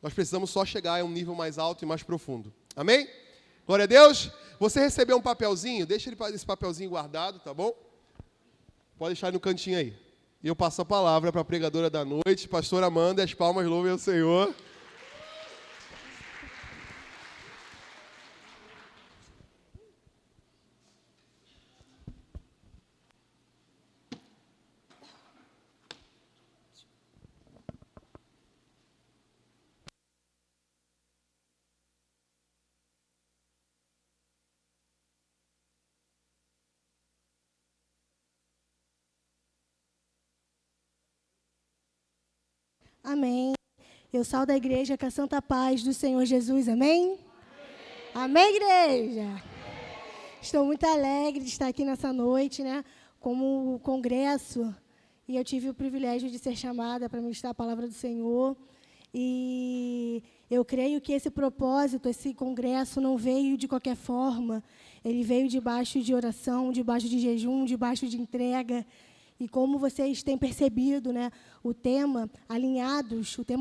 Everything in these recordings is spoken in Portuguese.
Nós precisamos só chegar a um nível mais alto e mais profundo. Amém? Glória a Deus. Você recebeu um papelzinho? Deixa esse papelzinho guardado, tá bom? Pode deixar no cantinho aí. E eu passo a palavra para a pregadora da noite, pastora Amanda, e as palmas louvem ao Senhor. Amém. Eu salvo a igreja com a santa paz do Senhor Jesus. Amém? Amém, igreja? Estou muito alegre de estar aqui nessa noite, né? Como congresso. E eu tive o privilégio de ser chamada para ministrar a palavra do Senhor. E eu creio que esse propósito, esse congresso não veio de qualquer forma. Ele veio debaixo de oração, debaixo de jejum, debaixo de entrega. E como vocês têm percebido, né, o tema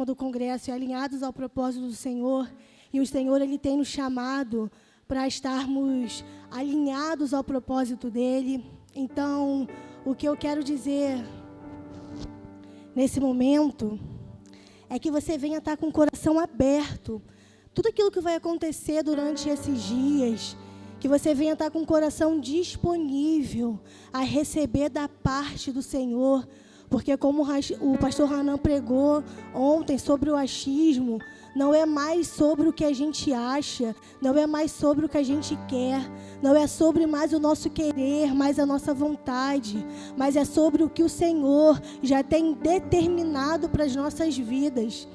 do congresso é alinhados ao propósito do Senhor. E o Senhor, Ele tem nos chamado para estarmos alinhados ao propósito dEle. Então, o que eu quero dizer nesse momento é que você venha estar com o coração aberto. Tudo aquilo que vai acontecer durante esses dias, que você venha estar com o coração disponível a receber da parte do Senhor. Porque como o pastor Hanan pregou ontem sobre o achismo, não é mais sobre o que a gente acha, não é mais sobre o que a gente quer, não é sobre mais o nosso querer, mais a nossa vontade, mas é sobre o que o Senhor já tem determinado para as nossas vidas.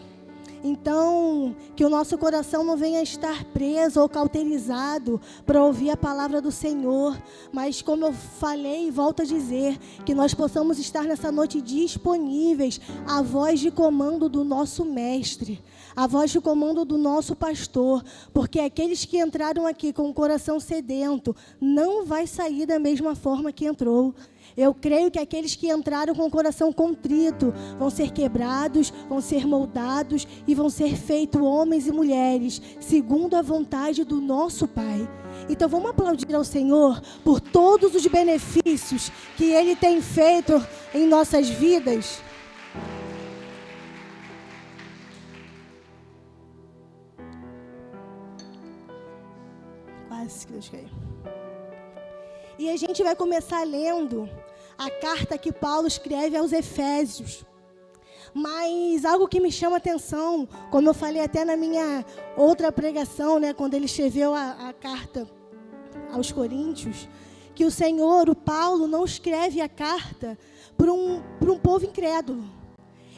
Então, que o nosso coração não venha estar preso ou cauterizado para ouvir a palavra do Senhor, mas como eu falei e volto a dizer, que nós possamos estar nessa noite disponíveis à voz de comando do nosso mestre, à voz de comando do nosso pastor, porque aqueles que entraram aqui com o coração sedento não vai sair da mesma forma que entrou. Eu creio que aqueles que entraram com o coração contrito vão ser quebrados, vão ser moldados e vão ser feitos homens e mulheres segundo a vontade do nosso Pai. Então vamos aplaudir ao Senhor por todos os benefícios que Ele tem feito em nossas vidas. Quase que Deus caiu. E a gente vai começar lendo a carta que Paulo escreve aos Efésios. Mas algo que me chama a atenção, como eu falei até na minha outra pregação, né, quando ele escreveu a carta aos Coríntios, que o Senhor, o Paulo, não escreve a carta para um povo incrédulo.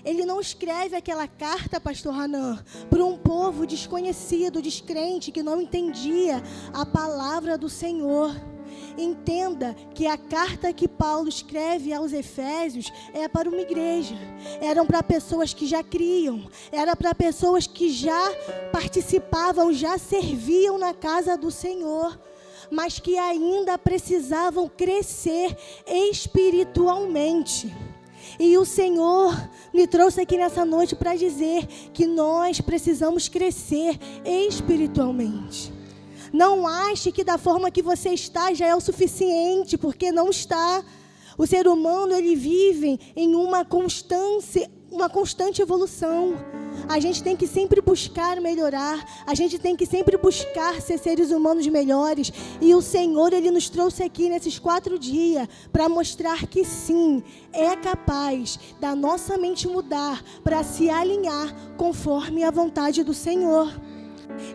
Ele não escreve aquela carta, pastor Hanan, para um povo desconhecido, descrente, que não entendia a palavra do Senhor. Entenda que a carta que Paulo escreve aos Efésios é para uma igreja. Eram para pessoas que já criam, era para pessoas que já participavam, já serviam na casa do Senhor, mas que ainda precisavam crescer espiritualmente. E o Senhor me trouxe aqui nessa noite para dizer que nós precisamos crescer espiritualmente. Não ache que da forma que você está já é o suficiente, porque não está. O ser humano, ele vive em uma constante evolução. A gente tem que sempre buscar melhorar, a gente tem que sempre buscar ser seres humanos melhores. E o Senhor, Ele nos trouxe aqui nesses 4 dias para mostrar que sim, é capaz da nossa mente mudar para se alinhar conforme a vontade do Senhor.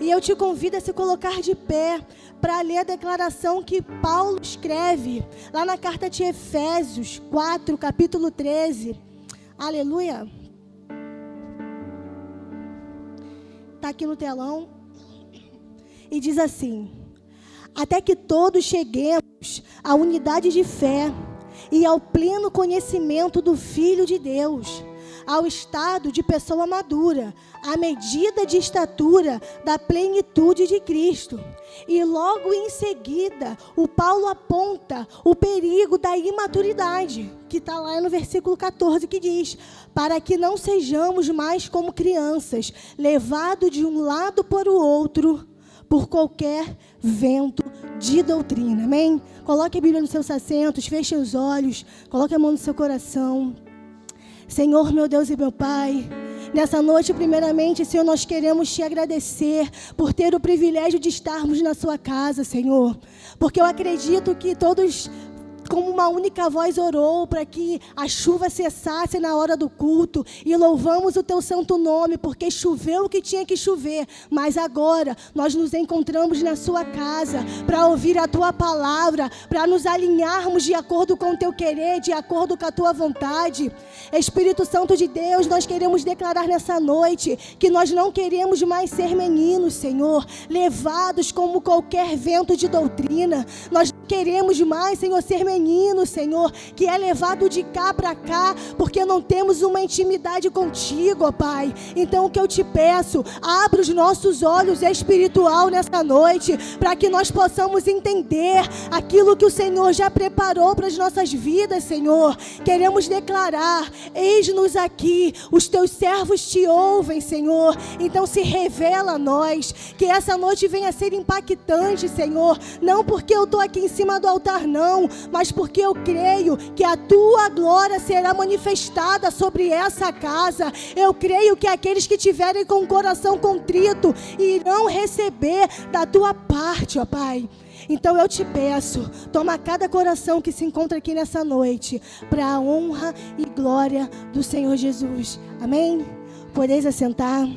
E eu te convido a se colocar de pé para ler a declaração que Paulo escreve lá na carta de Efésios 4, capítulo 13. Aleluia. Está aqui no telão. E diz assim: até que todos cheguemos à unidade de fé e ao pleno conhecimento do Filho de Deus, ao estado de pessoa madura, a medida de estatura da plenitude de Cristo. E logo em seguida, o Paulo aponta o perigo da imaturidade, que está lá no versículo 14, que diz: para que não sejamos mais como crianças, levados de um lado para o outro, por qualquer vento de doutrina. Amém? Coloque a Bíblia nos seus assentos, feche os olhos, coloque a mão no seu coração. Senhor, meu Deus e meu Pai, nessa noite, primeiramente, Senhor, nós queremos te agradecer por ter o privilégio de estarmos na sua casa, Senhor. Porque eu acredito que todos, como uma única voz, orou para que a chuva cessasse na hora do culto, e louvamos o teu santo nome, porque choveu o que tinha que chover, mas agora nós nos encontramos na sua casa para ouvir a tua palavra, para nos alinharmos de acordo com o teu querer, de acordo com a tua vontade. Espírito Santo de Deus, nós queremos declarar nessa noite que nós não queremos mais ser meninos, Senhor, levados como qualquer vento de doutrina. Nós não queremos mais, Senhor, ser meninos, Senhor, que é levado de cá para cá, porque não temos uma intimidade contigo, ó Pai. Então o que eu te peço, abra os nossos olhos espiritual nessa noite, para que nós possamos entender aquilo que o Senhor já preparou para as nossas vidas, Senhor. Queremos declarar: eis-nos aqui, os teus servos te ouvem, Senhor. Então se revela a nós, que essa noite venha a ser impactante, Senhor, não porque eu estou aqui em cima do altar, não, mas porque eu creio que a tua glória será manifestada sobre essa casa. Eu creio que aqueles que tiverem com o coração contrito irão receber da tua parte, ó Pai. Então eu te peço, toma cada coração que se encontra aqui nessa noite, para a honra e glória do Senhor Jesus. Amém? Podeis assentar.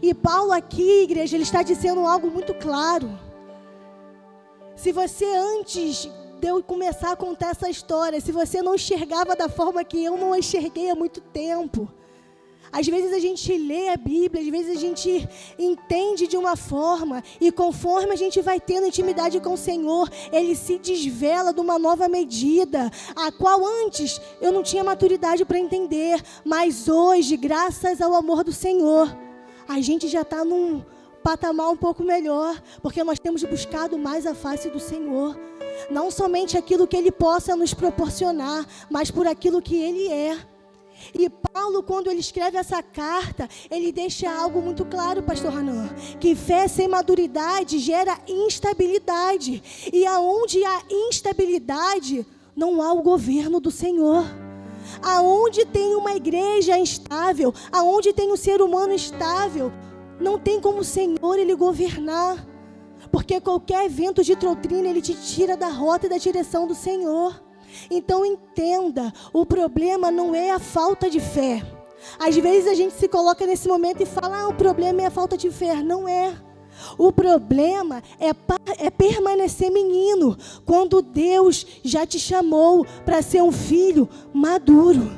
E Paulo aqui, igreja, ele está dizendo algo muito claro. Se você, antes de eu começar a contar essa história, se você não enxergava da forma que eu não enxerguei há muito tempo, às vezes a gente lê a Bíblia, às vezes a gente entende de uma forma, e conforme a gente vai tendo intimidade com o Senhor, Ele se desvela de uma nova medida, a qual antes eu não tinha maturidade para entender, mas hoje, graças ao amor do Senhor, a gente já está num patamar um pouco melhor, porque nós temos buscado mais a face do Senhor, não somente aquilo que Ele possa nos proporcionar, mas por aquilo que Ele é. E Paulo, quando ele escreve essa carta, ele deixa algo muito claro, pastor Hanan, que fé sem maturidade gera instabilidade, e aonde há instabilidade, não há o governo do Senhor. Aonde tem uma igreja instável, aonde tem um ser humano instável, não tem como o Senhor ele governar, porque qualquer vento de doutrina ele te tira da rota e da direção do Senhor. Então entenda, o problema não é a falta de fé. Às vezes a gente se coloca nesse momento e fala: o problema é a falta de fé. Não é. O problema é permanecer menino, quando Deus já te chamou para ser um filho maduro.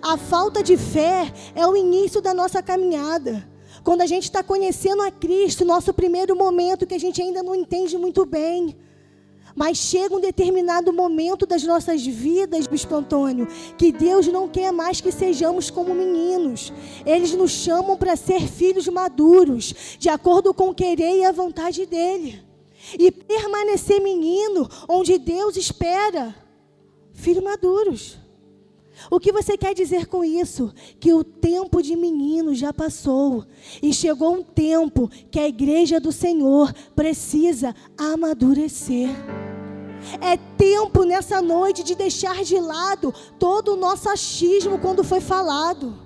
A falta de fé é o início da nossa caminhada. Quando a gente está conhecendo a Cristo, nosso primeiro momento que a gente ainda não entende muito bem. Mas chega um determinado momento das nossas vidas, Bispo Antônio, que Deus não quer mais que sejamos como meninos. Eles nos chamam para ser filhos maduros, de acordo com o querer e a vontade dEle. E permanecer menino, onde Deus espera filhos maduros. O que você quer dizer com isso? Que o tempo de menino já passou. E chegou um tempo que a igreja do Senhor precisa amadurecer. É tempo nessa noite de deixar de lado todo o nosso achismo quando foi falado.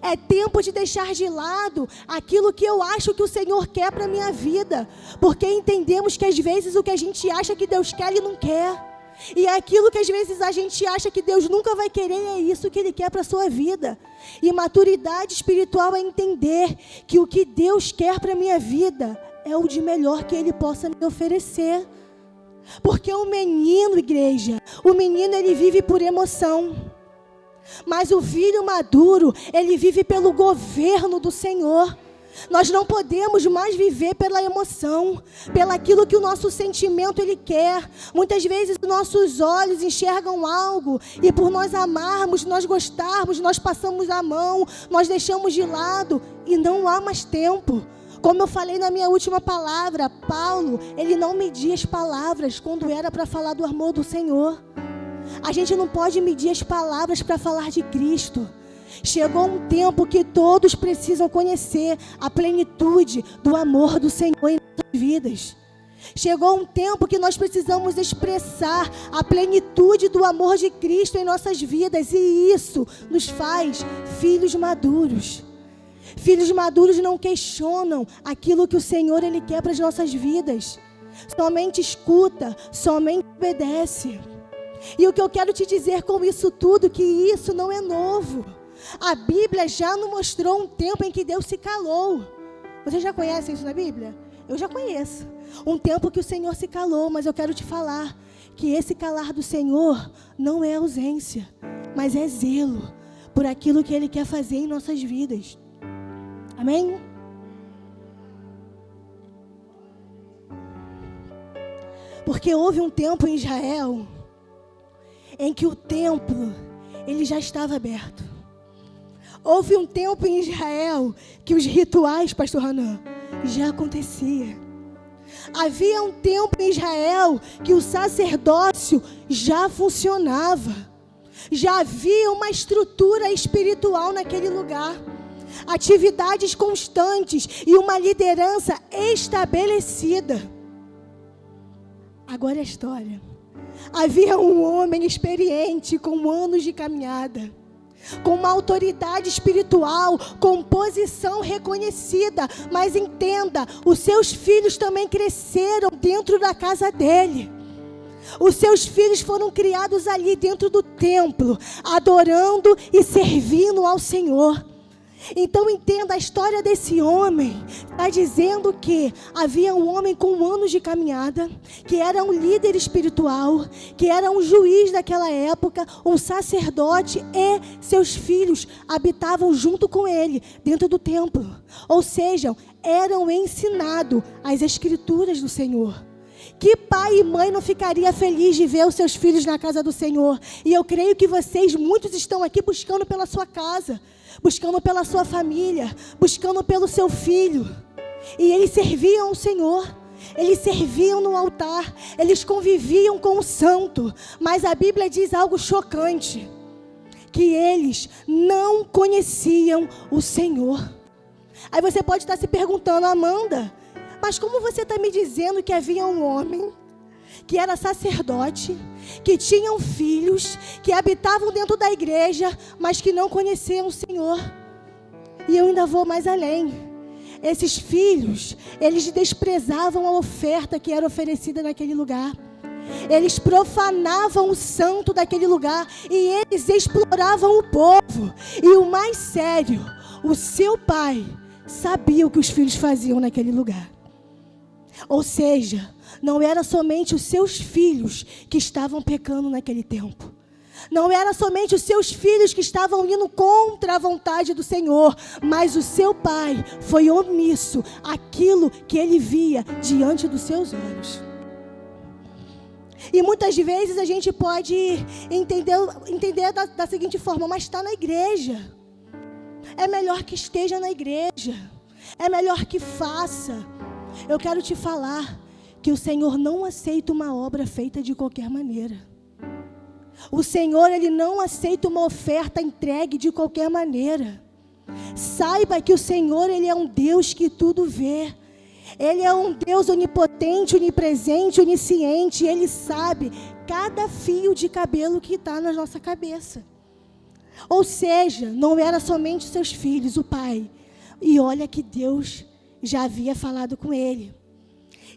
É tempo de deixar de lado aquilo que eu acho que o Senhor quer para a minha vida. Porque entendemos que às vezes o que a gente acha que Deus quer, Ele não quer. E aquilo que às vezes a gente acha que Deus nunca vai querer, é isso que Ele quer para a sua vida. E maturidade espiritual é entender que o que Deus quer para a minha vida é o de melhor que Ele possa me oferecer. Porque o menino, igreja, o menino ele vive por emoção. Mas o filho maduro, ele vive pelo governo do Senhor. Nós não podemos mais viver pela emoção, pelaquilo que o nosso sentimento ele quer. Muitas vezes os nossos olhos enxergam algo e por nós amarmos, nós gostarmos, nós passamos a mão, nós deixamos de lado e não há mais tempo. Como eu falei na minha última palavra, Paulo, ele não media as palavras quando era para falar do amor do Senhor. A gente não pode medir as palavras para falar de Cristo. Chegou um tempo que todos precisam conhecer a plenitude do amor do Senhor em nossas vidas. Chegou um tempo que nós precisamos expressar a plenitude do amor de Cristo em nossas vidas. E isso nos faz filhos maduros. Filhos maduros não questionam aquilo que o Senhor ele quer para as nossas vidas. Somente escuta, somente obedece. E o que eu quero te dizer com isso tudo, que isso não é novo. A Bíblia já nos mostrou um tempo em que Deus se calou. Vocês já conhecem isso na Bíblia? Eu já conheço. Um tempo que o Senhor se calou, mas eu quero te falar que esse calar do Senhor não é ausência, mas é zelo por aquilo que Ele quer fazer em nossas vidas. Amém? Porque houve um tempo em Israel em que o templo ele já estava aberto. Houve um tempo em Israel que os rituais, pastor Hanan, já aconteciam. Havia um tempo em Israel que o sacerdócio já funcionava. Já havia uma estrutura espiritual naquele lugar. Atividades constantes e uma liderança estabelecida. Agora é a história. Havia um homem experiente com anos de caminhada, com uma autoridade espiritual, com posição reconhecida. Mas entenda, os seus filhos também cresceram dentro da casa dele. Os seus filhos foram criados ali dentro do templo, adorando e servindo ao Senhor. Então entenda, a história desse homem está dizendo que havia um homem com anos de caminhada, que era um líder espiritual, que era um juiz daquela época, um sacerdote, e seus filhos habitavam junto com ele, dentro do templo. Ou seja, eram ensinados as escrituras do Senhor. Que pai e mãe não ficaria feliz de ver os seus filhos na casa do Senhor? E eu creio que vocês, muitos estão aqui buscando pela sua casa, buscando pela sua família, buscando pelo seu filho. E eles serviam ao Senhor, eles serviam no altar, eles conviviam com o santo. Mas a Bíblia diz algo chocante, que eles não conheciam o Senhor. Aí você pode estar se perguntando, Amanda, mas como você está me dizendo que havia um homem que era sacerdote, que tinham filhos, que habitavam dentro da igreja, mas que não conheciam o Senhor? E eu ainda vou mais além. Esses filhos, eles desprezavam a oferta que era oferecida naquele lugar. Eles profanavam o santo daquele lugar e eles exploravam o povo. E o mais sério, o seu pai sabia o que os filhos faziam naquele lugar. Ou seja, não era somente os seus filhos que estavam pecando naquele tempo. Não era somente os seus filhos que estavam indo contra a vontade do Senhor, mas o seu pai foi omisso àquilo que ele via diante dos seus olhos. E muitas vezes a gente pode entender da seguinte forma, mas está na igreja. É melhor que esteja na igreja. É melhor que faça. Eu quero te falar que o Senhor não aceita uma obra feita de qualquer maneira. O Senhor, Ele não aceita uma oferta entregue de qualquer maneira. Saiba que o Senhor, Ele é um Deus que tudo vê. Ele é um Deus onipotente, onipresente, onisciente. Ele sabe cada fio de cabelo que está na nossa cabeça. Ou seja, não era somente os seus filhos, o pai. E olha que Deus já havia falado com ele.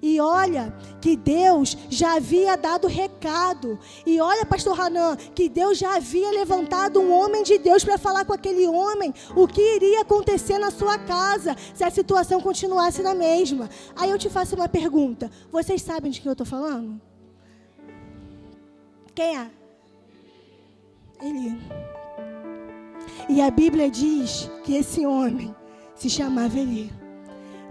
E olha que Deus já havia dado recado. E olha, pastor Hanan, que Deus já havia levantado um homem de Deus para falar com aquele homem o que iria acontecer na sua casa se a situação continuasse na mesma. Aí eu te faço uma pergunta. Vocês sabem de quem eu estou falando? Quem é? Eli. E a Bíblia diz que esse homem se chamava Eli.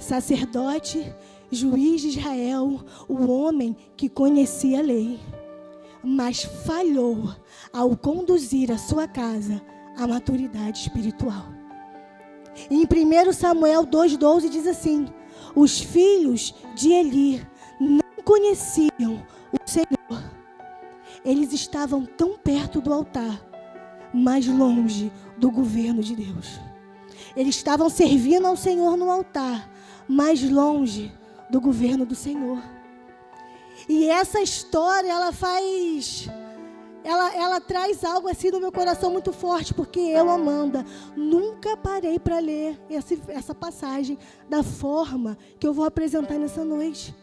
sacerdote, juiz de Israel, o homem que conhecia a lei, mas falhou ao conduzir a sua casa à maturidade espiritual. Em 1 Samuel 2,12 diz assim: os filhos de Eli não conheciam o Senhor. Eles estavam tão perto do altar, mas longe do governo de Deus. Eles estavam servindo ao Senhor no altar, mas longe do governo do Senhor. E essa história, ela traz algo assim no meu coração muito forte, porque eu, Amanda, nunca parei para ler essa passagem da forma que eu vou apresentar nessa noite.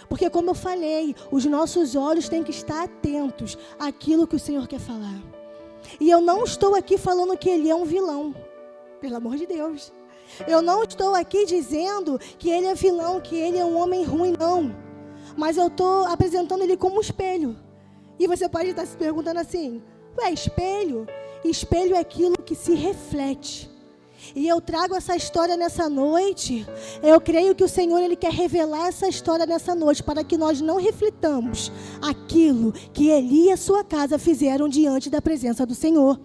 Porque, como eu falei, os nossos olhos têm que estar atentos àquilo que o Senhor quer falar. E eu não estou aqui falando que ele é um vilão, pelo amor de Deus. Eu não estou aqui dizendo que ele é vilão, que ele é um homem ruim, não. Mas eu estou apresentando ele como um espelho. E você pode estar se perguntando assim: ué, espelho? Espelho é aquilo que se reflete. E eu trago essa história nessa noite. Eu creio que o Senhor, Ele quer revelar essa história nessa noite, para que nós não reflitamos aquilo que Eli e a sua casa fizeram diante da presença do Senhor.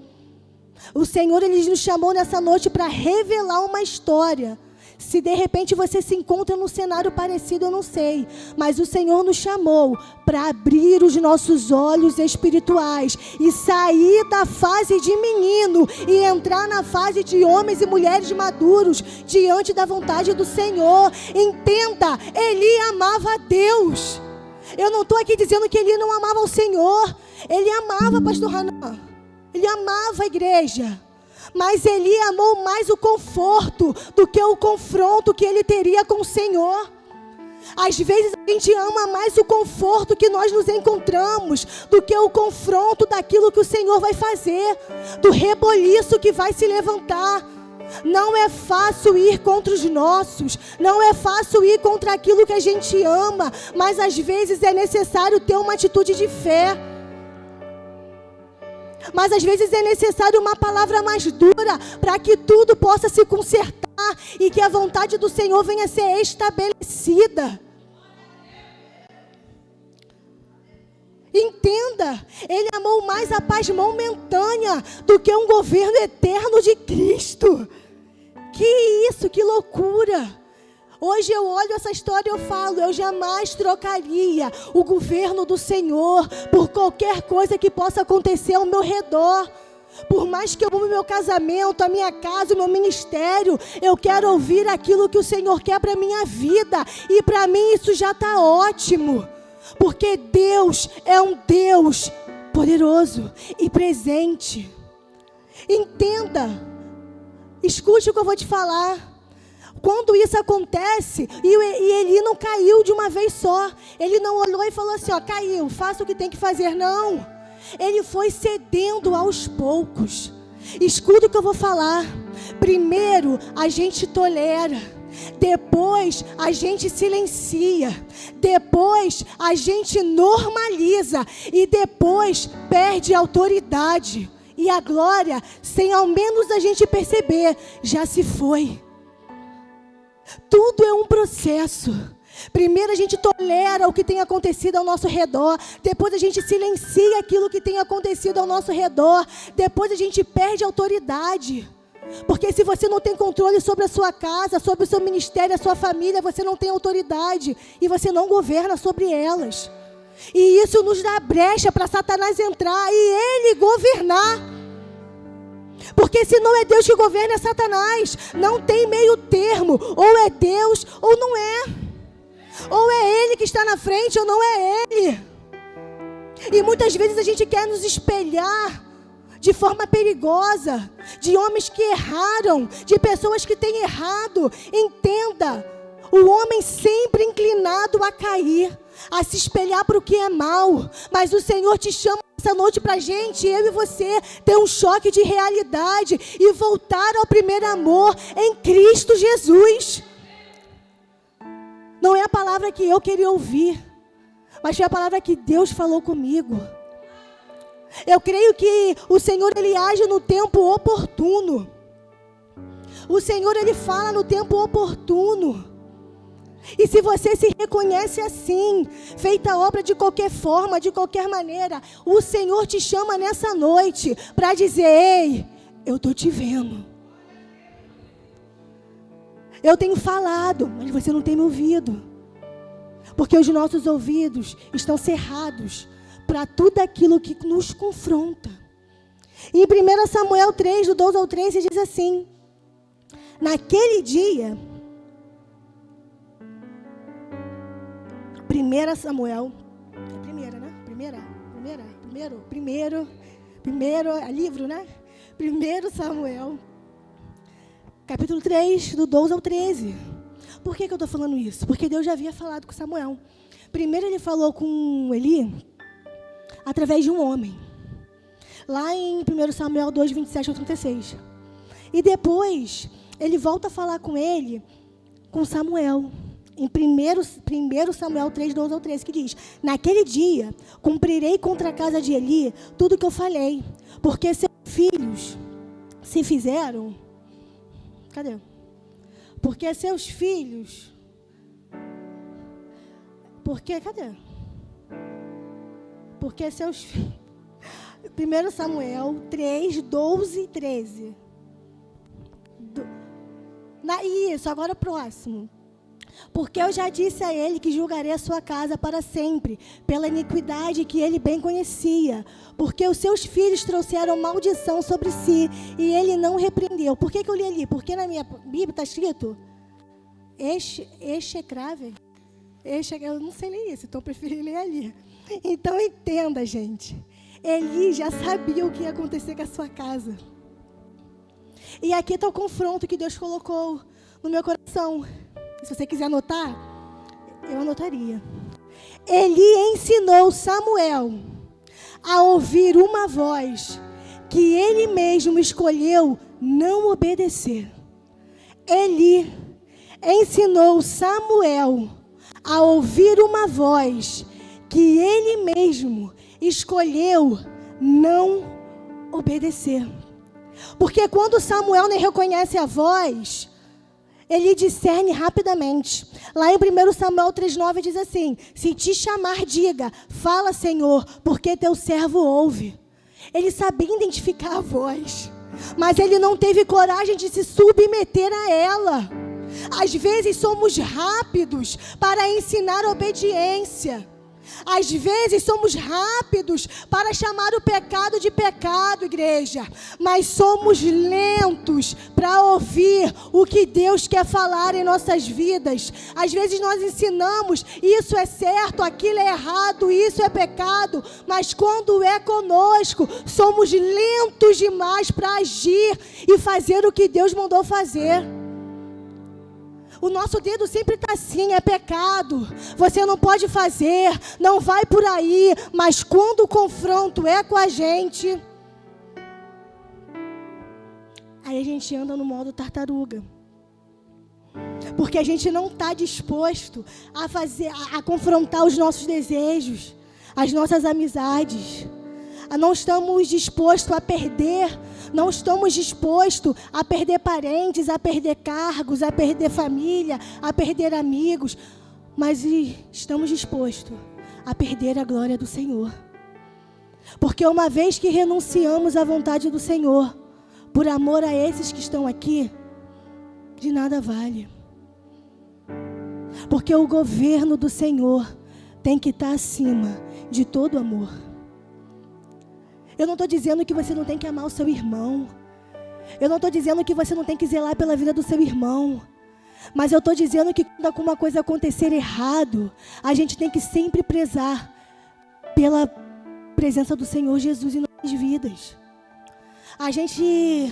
O Senhor, Ele nos chamou nessa noite para revelar uma história. Se de repente você se encontra num cenário parecido, eu não sei. Mas o Senhor nos chamou para abrir os nossos olhos espirituais e sair da fase de menino e entrar na fase de homens e mulheres maduros diante da vontade do Senhor. Entenda, Eli amava a Deus. Eu não estou aqui dizendo que Eli não amava o Senhor. Ele amava, pastor Hanan. Ele amava a igreja. Mas Eli amou mais o conforto do que o confronto que ele teria com o Senhor. Às vezes a gente ama mais o conforto que nós nos encontramos do que o confronto daquilo que o Senhor vai fazer, do reboliço que vai se levantar. Não é fácil ir contra os nossos, não é fácil ir contra aquilo que a gente ama, mas às vezes é necessário ter uma atitude de fé. Mas às vezes é necessário uma palavra mais dura para que tudo possa se consertar e que a vontade do Senhor venha a ser estabelecida. Entenda, Ele amou mais a paz momentânea do que um governo eterno de Cristo. Que isso, que loucura! Hoje eu olho essa história e eu falo, eu jamais trocaria o governo do Senhor por qualquer coisa que possa acontecer ao meu redor. Por mais que eu ame o meu casamento, a minha casa, o meu ministério, eu quero ouvir aquilo que o Senhor quer para a minha vida. E para mim isso já está ótimo. Porque Deus é um Deus poderoso e presente. Entenda, escute o que eu vou te falar. Quando isso acontece, e Eli não caiu de uma vez só. Ele não olhou e falou assim, ó, caiu, faça o que tem que fazer. Não, ele foi cedendo aos poucos. Escuta o que eu vou falar. Primeiro a gente tolera, depois a gente silencia, depois a gente normaliza e depois perde a autoridade. E a glória, sem ao menos a gente perceber, já se foi. Tudo é um processo. Primeiro a gente tolera o que tem acontecido ao nosso redor. Depois a gente silencia aquilo que tem acontecido ao nosso redor. Depois a gente perde a autoridade. Porque se você não tem controle sobre a sua casa, sobre o seu ministério, a sua família, você não tem autoridade. E você não governa sobre elas. E isso nos dá brecha para Satanás entrar e ele governar. Porque se não é Deus que governa, é Satanás. Não tem meio termo. Ou é Deus ou não é. Ou é Ele que está na frente ou não é Ele. E muitas vezes a gente quer nos espelhar de forma perigosa, de homens que erraram, de pessoas que têm errado. Entenda, o homem sempre inclinado a cair, a se espelhar para o que é mal. Mas o Senhor te chama essa noite para a gente, eu e você, ter um choque de realidade e voltar ao primeiro amor em Cristo Jesus. Não é a palavra que eu queria ouvir, mas foi a palavra que Deus falou comigo. Eu creio que o Senhor, Ele age no tempo oportuno. O Senhor, Ele fala no tempo oportuno. E se você se reconhece assim, feita a obra de qualquer forma, de qualquer maneira, o Senhor te chama nessa noite para dizer: ei, eu estou te vendo. Eu tenho falado, mas você não tem me ouvido. Porque os nossos ouvidos estão cerrados para tudo aquilo que nos confronta. Em 1 Samuel 3, do 12 ao 13, diz assim: naquele dia, 1 Samuel, livro, né? 1 Samuel, capítulo 3, do 12 ao 13. Por que eu estou falando isso? Porque Deus já havia falado com Samuel. Primeiro ele falou com Eli através de um homem. Lá em 1 Samuel 2, 27 ao 36. E depois ele volta a falar com ele, com Samuel. Em 1 Samuel 3, 12 ao 13, que diz: naquele dia cumprirei contra a casa de Eli tudo que eu falei, porque seus filhos se fizeram... Cadê? Porque seus filhos... Cadê? Porque seus filhos... 1 Samuel 3, 12 e 13. Isso, agora o próximo. Porque eu já disse a ele que julgarei a sua casa para sempre, pela iniquidade que ele bem conhecia. Porque os seus filhos trouxeram maldição sobre si, e ele não repreendeu. Por que eu li ali? Porque na minha Bíblia está escrito execrável. Eu não sei ler isso, então eu preferi ler ali. Então entenda, gente. Eli já sabia o que ia acontecer com a sua casa. E aqui está o confronto que Deus colocou no meu coração. Se você quiser anotar, eu anotaria. Eli ensinou Samuel a ouvir uma voz que ele mesmo escolheu não obedecer. Eli ensinou Samuel a ouvir uma voz que ele mesmo escolheu não obedecer. Porque quando Samuel nem reconhece a voz, ele discerne rapidamente. Lá em 1 Samuel 3,9 diz assim: se te chamar, diga, fala, Senhor, porque teu servo ouve. Ele sabia identificar a voz, mas ele não teve coragem de se submeter a ela. Às vezes somos rápidos para ensinar obediência. Às vezes somos rápidos para chamar o pecado de pecado, igreja, mas somos lentos para ouvir o que Deus quer falar em nossas vidas. Às vezes nós ensinamos, isso é certo, aquilo é errado, isso é pecado, mas quando é conosco, somos lentos demais para agir e fazer o que Deus mandou fazer. O nosso dedo sempre está assim, é pecado, você não pode fazer, não vai por aí. Mas quando o confronto é com a gente, aí a gente anda no modo tartaruga. Porque a gente não está disposto a confrontar os nossos desejos, as nossas amizades. Não estamos dispostos a perder, não estamos dispostos a perder parentes, a perder cargos, a perder família, a perder amigos, mas estamos dispostos a perder a glória do Senhor. Porque uma vez que renunciamos à vontade do Senhor, por amor a esses que estão aqui, de nada vale. Porque o governo do Senhor tem que estar acima de todo amor. Eu não estou dizendo que você não tem que amar o seu irmão. Eu não estou dizendo que você não tem que zelar pela vida do seu irmão. Mas eu estou dizendo que quando alguma coisa acontecer errado, a gente tem que sempre prezar pela presença do Senhor Jesus em nossas vidas. A gente,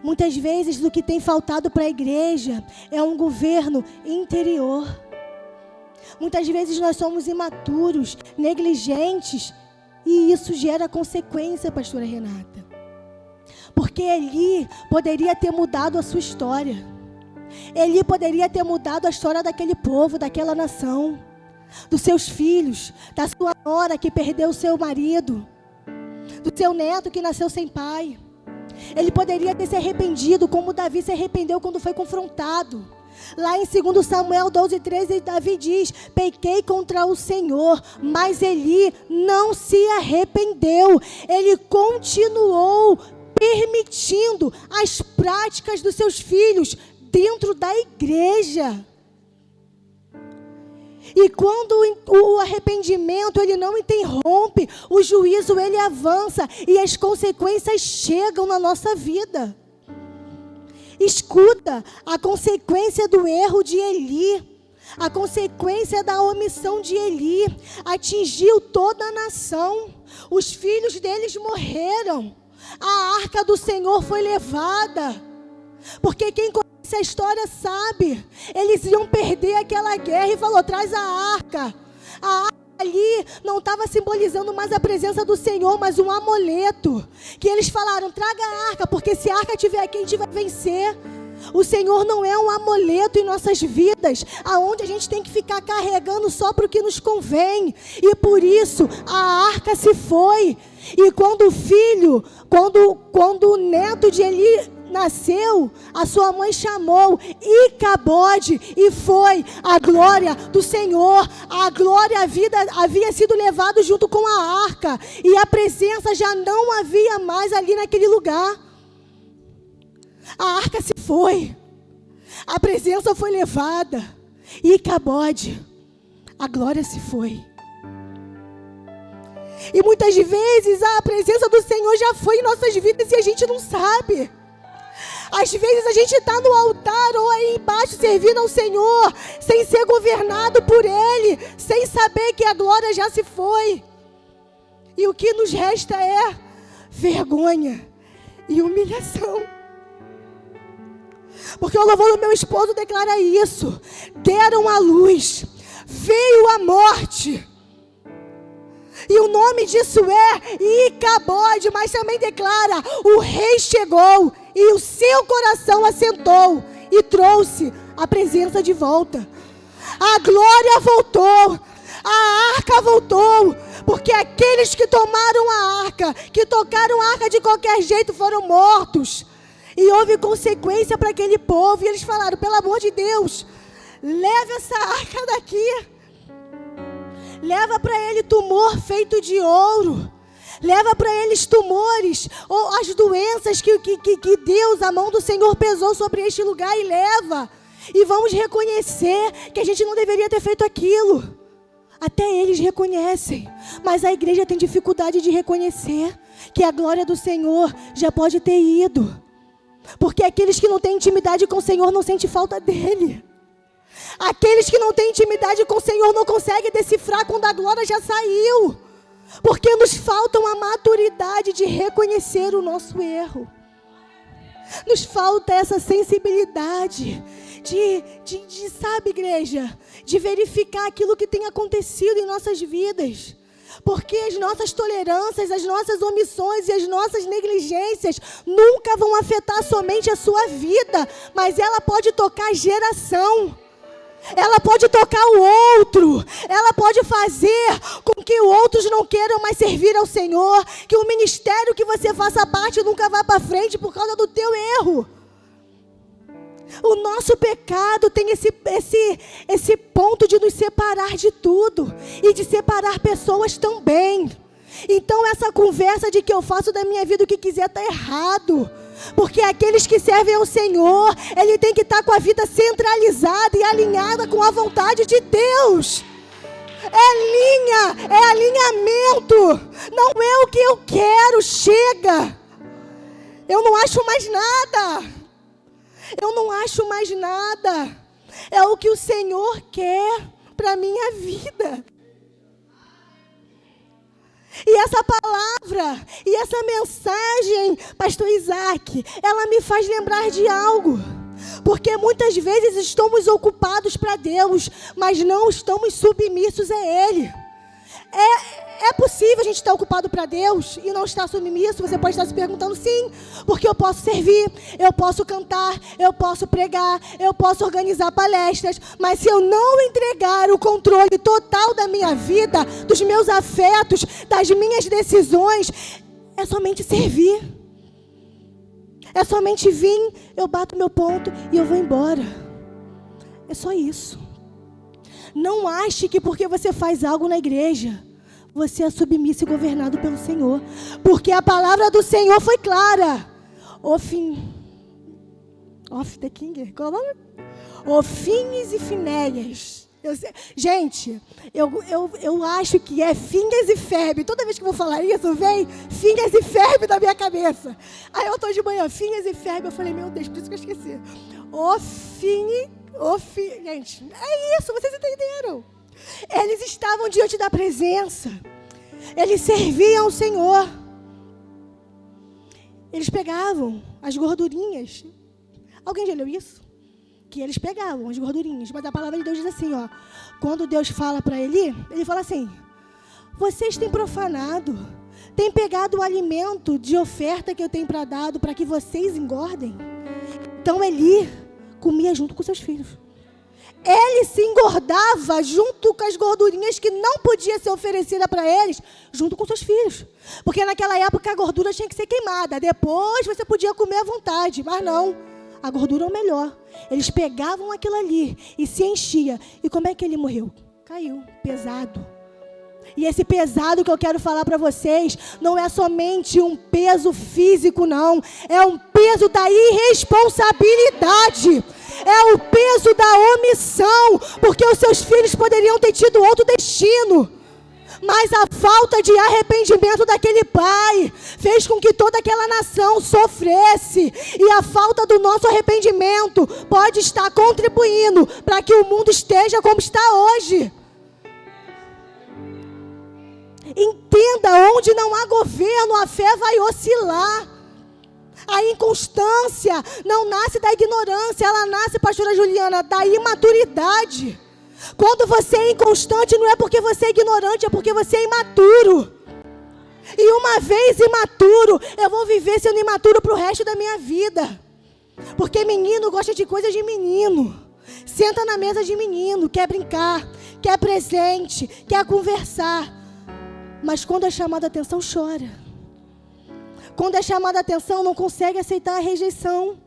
muitas vezes, o que tem faltado para a igreja é um governo interior. Muitas vezes nós somos imaturos, negligentes, e isso gera consequência, pastora Renata. Porque Eli poderia ter mudado a sua história. Eli poderia ter mudado a história daquele povo, daquela nação, dos seus filhos, da sua nora que perdeu o seu marido, do seu neto que nasceu sem pai. Ele poderia ter se arrependido, como Davi se arrependeu quando foi confrontado. Lá em 2 Samuel 12:13, Davi diz: pequei contra o Senhor, mas Eli não se arrependeu. Ele continuou permitindo as práticas dos seus filhos dentro da igreja. E quando o arrependimento ele não interrompe, o juízo ele avança e as consequências chegam na nossa vida. Escuta, a consequência do erro de Eli, a consequência da omissão de Eli, atingiu toda a nação. Os filhos deles morreram. A arca do Senhor foi levada. Porque quem conhece a história sabe, eles iam perder aquela guerra e falou: traz a arca. A arca ali não estava simbolizando mais a presença do Senhor, mas um amuleto. Que eles falaram: traga a arca, porque se a arca estiver aqui, a gente vai vencer. O Senhor não é um amuleto em nossas vidas, aonde a gente tem que ficar carregando só para o que nos convém. E por isso a arca se foi. E quando o neto de Eli nasceu, a sua mãe chamou Icabode, e foi a glória do Senhor. A glória, a vida havia sido levado junto com a arca, e a presença já não havia mais ali naquele lugar. A arca se foi, a presença foi levada, Icabode, a glória se foi. E muitas vezes a presença do Senhor já foi em nossas vidas e a gente não sabe. Às vezes a gente está no altar ou aí embaixo servindo ao Senhor, sem ser governado por Ele, sem saber que a glória já se foi. E o que nos resta é vergonha e humilhação. Porque o louvor do meu esposo declara isso: deram a luz, veio a morte. E o nome disso é Icabode, mas também declara: o rei chegou e o seu coração assentou e trouxe a presença de volta. A glória voltou, a arca voltou, porque aqueles que tomaram a arca, que tocaram a arca de qualquer jeito, foram mortos. E houve consequência para aquele povo, e eles falaram: pelo amor de Deus, leve essa arca daqui. Leva para ele tumor feito de ouro. Leva para eles tumores, ou as doenças que Deus, a mão do Senhor pesou sobre este lugar, e leva. E vamos reconhecer que a gente não deveria ter feito aquilo. Até eles reconhecem, mas a igreja tem dificuldade de reconhecer que a glória do Senhor já pode ter ido. Porque aqueles que não têm intimidade com o Senhor não sentem falta dele. Aqueles que não têm intimidade com o Senhor não conseguem decifrar quando a glória já saiu. Porque nos falta a maturidade de reconhecer o nosso erro. Nos falta essa sensibilidade de sabe, igreja, de verificar aquilo que tem acontecido em nossas vidas. Porque as nossas tolerâncias, as nossas omissões e as nossas negligências nunca vão afetar somente a sua vida, mas ela pode tocar a geração. Ela pode tocar o outro. Ela pode fazer com que outros não queiram mais servir ao Senhor. Que o ministério que você faça parte nunca vá para frente por causa do teu erro. O nosso pecado tem esse ponto de nos separar de tudo. E de separar pessoas também. Então essa conversa de que eu faço da minha vida o que quiser está errado. Porque aqueles que servem ao Senhor, ele tem que estar com a vida centralizada e alinhada com a vontade de Deus. É alinhamento. Não é o que eu quero, chega. Eu não acho mais nada. Eu não acho mais nada. É o que o Senhor quer para a minha vida. E essa palavra, e essa mensagem, pastor Isaac, ela me faz lembrar de algo. Porque muitas vezes estamos ocupados para Deus, mas não estamos submissos a Ele. É possível a gente estar ocupado para Deus e não estar submisso? Você pode estar se perguntando, sim, porque eu posso servir, eu posso cantar, eu posso pregar, eu posso organizar palestras, mas se eu não entregar o controle total da minha vida, dos meus afetos, das minhas decisões, é somente servir. É somente vir, eu bato meu ponto e eu vou embora. É só isso. Não ache que porque você faz algo na igreja, você é submisso e governado pelo Senhor. Porque a palavra do Senhor foi clara. Ofines e Finéias. Gente, eu acho que é Finhas e Ferbe. Toda vez que eu vou falar isso, vem Finhas e Ferbe na minha cabeça. Aí eu estou de manhã, Finhas e Ferbe. Eu falei, meu Deus, por isso que eu esqueci. Gente, é isso, vocês entenderam. Eles estavam diante da presença. Eles serviam ao Senhor. Eles pegavam as gordurinhas. Alguém já leu isso? Que eles pegavam as gordurinhas. Mas a palavra de Deus diz assim, ó. Quando Deus fala para ele fala assim: vocês têm profanado, têm pegado o alimento de oferta que eu tenho dado para que vocês engordem. Então Eli comia junto com seus filhos. Ele se engordava junto com as gordurinhas que não podia ser oferecida para eles, junto com seus filhos. Porque naquela época a gordura tinha que ser queimada. Depois você podia comer à vontade, mas não. A gordura é o melhor. Eles pegavam aquilo ali e se enchia. E como é que ele morreu? Caiu, pesado. E esse pesado que eu quero falar para vocês não é somente um peso físico, não. É um peso da irresponsabilidade. É o peso da omissão. Porque os seus filhos poderiam ter tido outro destino. Mas a falta de arrependimento daquele pai fez com que toda aquela nação sofresse. E a falta do nosso arrependimento pode estar contribuindo para que o mundo esteja como está hoje. Entenda, onde não há governo, a fé vai oscilar. A inconstância não nasce da ignorância, ela nasce, pastora Juliana, da imaturidade. Quando você é inconstante, não é porque você é ignorante, é porque você é imaturo. E uma vez imaturo, eu vou viver sendo imaturo para o resto da minha vida. Porque menino gosta de coisas de menino. Senta na mesa de menino, quer brincar, quer presente, quer conversar. Mas quando é chamado a atenção, chora. Quando é chamado a atenção, não consegue aceitar a rejeição.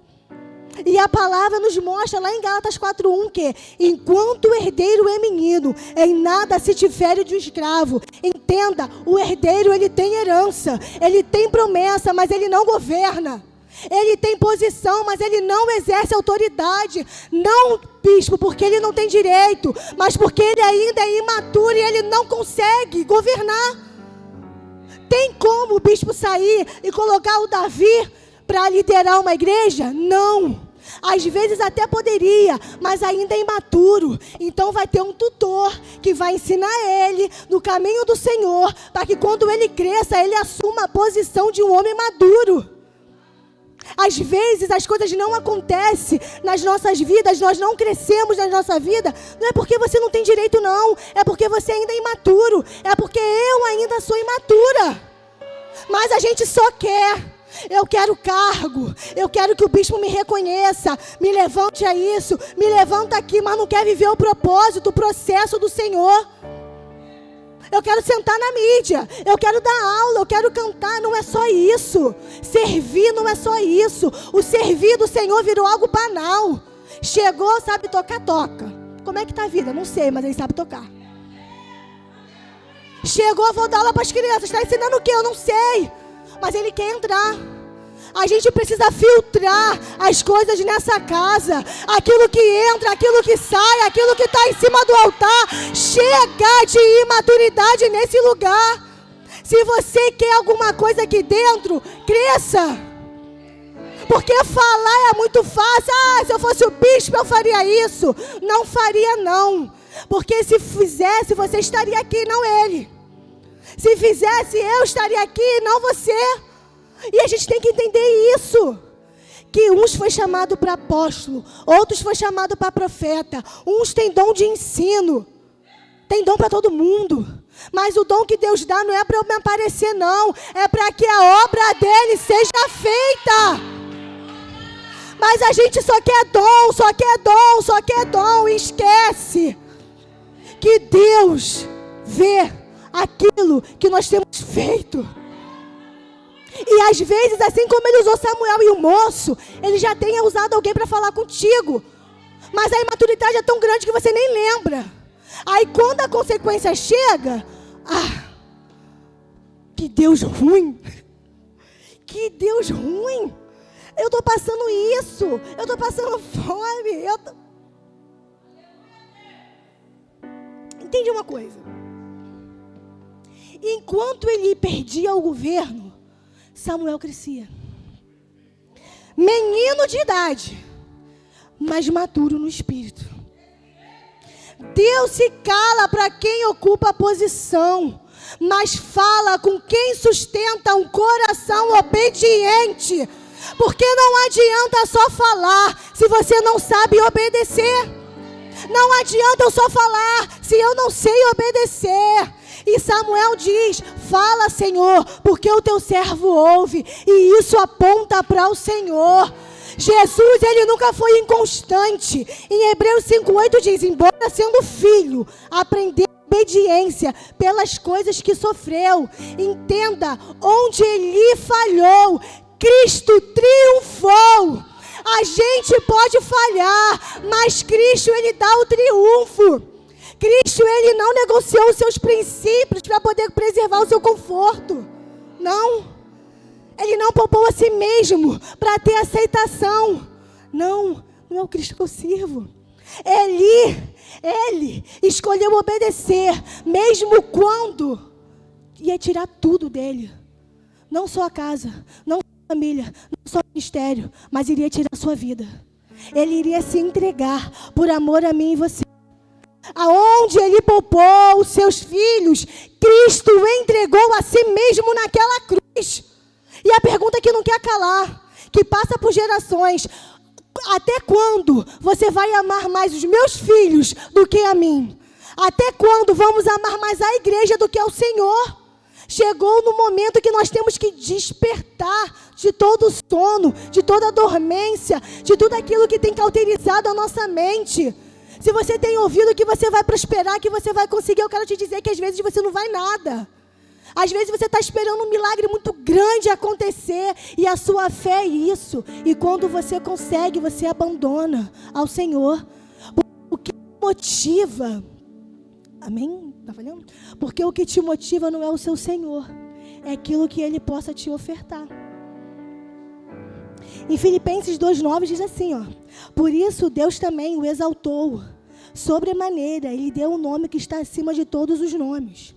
E a palavra nos mostra lá em Gálatas 4:1 que enquanto o herdeiro é menino, em nada se difere de um escravo. Entenda, o herdeiro ele tem herança, ele tem promessa, mas ele não governa. Ele tem posição, mas ele não exerce autoridade. Não, bispo, porque ele não tem direito, mas porque ele ainda é imaturo e ele não consegue governar. Tem como o bispo sair e colocar o Davi para liderar uma igreja? Não. Às vezes até poderia, mas ainda é imaturo. Então vai ter um tutor que vai ensinar ele no caminho do Senhor, para que quando ele cresça, ele assuma a posição de um homem maduro. Às vezes as coisas não acontecem nas nossas vidas, nós não crescemos na nossa vida, não é porque você não tem direito não, é porque você ainda é imaturo, é porque eu ainda sou imatura. Mas a gente só quer, eu quero cargo, eu quero que o bispo me reconheça, me levante a isso, me levanta aqui, mas não quer viver o propósito, o processo do Senhor. Eu quero sentar na mídia, eu quero dar aula, eu quero cantar, não é só isso. Servir não é só isso. O servir do Senhor virou algo banal. Chegou, sabe tocar, toca. Como é que tá a vida? Não sei, mas ele sabe tocar. Chegou, vou dar aula para as crianças. Está ensinando o quê? Eu não sei. Mas ele quer entrar. A gente precisa filtrar as coisas nessa casa. Aquilo que entra, aquilo que sai, aquilo que está em cima do altar. Chega de imaturidade nesse lugar. Se você quer alguma coisa aqui dentro, cresça. Porque falar é muito fácil. Se eu fosse o bispo eu faria isso. Não faria não. Porque se fizesse, você estaria aqui, não ele. Se fizesse, eu estaria aqui, não você. E a gente tem que entender isso. Que uns foi chamado para apóstolo, outros foi chamado para profeta. Uns têm dom de ensino. Tem dom para todo mundo. Mas o dom que Deus dá não é para eu me aparecer, não. É para que a obra dele seja feita. Mas a gente só quer dom, só quer dom, só quer dom. E esquece que Deus vê aquilo que nós temos feito. E às vezes, assim como ele usou Samuel e o moço, ele já tenha usado alguém para falar contigo. Mas a imaturidade é tão grande que você nem lembra. Aí quando a consequência chega, que Deus ruim. Que Deus ruim. Eu estou passando isso. Eu estou passando fome. Entende uma coisa? Enquanto ele perdia o governo, Samuel crescia. Menino de idade, mas maduro no espírito. Deus se cala para quem ocupa a posição, mas fala com quem sustenta um coração obediente. Porque não adianta só falar se você não sabe obedecer. Não adianta eu só falar se eu não sei obedecer. E Samuel diz: fala, Senhor, porque o teu servo ouve. E isso aponta para o Senhor. Jesus, ele nunca foi inconstante. Em Hebreus 5:8 diz: embora sendo filho, aprendeu obediência pelas coisas que sofreu. Entenda, onde ele falhou, Cristo triunfou. A gente pode falhar, mas Cristo, ele dá o triunfo. Cristo, ele não negociou os seus princípios para poder preservar o seu conforto. Não. Ele não poupou a si mesmo para ter aceitação. Não é o Cristo que eu sirvo. Ele escolheu obedecer, mesmo quando ia tirar tudo dele. Não só a casa, não só a família, não só o ministério, mas iria tirar a sua vida. Ele iria se entregar por amor a mim e você. Aonde ele poupou os seus filhos, Cristo entregou a si mesmo naquela cruz. E a pergunta que não quer calar, que passa por gerações: até quando você vai amar mais os meus filhos do que a mim? Até quando vamos amar mais a igreja do que ao Senhor? Chegou no momento que nós temos que despertar de todo o sono, de toda a dormência, de tudo aquilo que tem cauterizado a nossa mente. Se você tem ouvido que você vai prosperar, que você vai conseguir, eu quero te dizer que às vezes você não vai nada. Às vezes você está esperando um milagre muito grande acontecer e a sua fé é isso. E quando você consegue, você abandona ao Senhor. O que motiva? Amém? Está falando? Porque o que te motiva não é o seu Senhor, é aquilo que Ele possa te ofertar. Em Filipenses 2:9 diz assim, por isso Deus também o exaltou sobremaneira, Ele deu um nome que está acima de todos os nomes.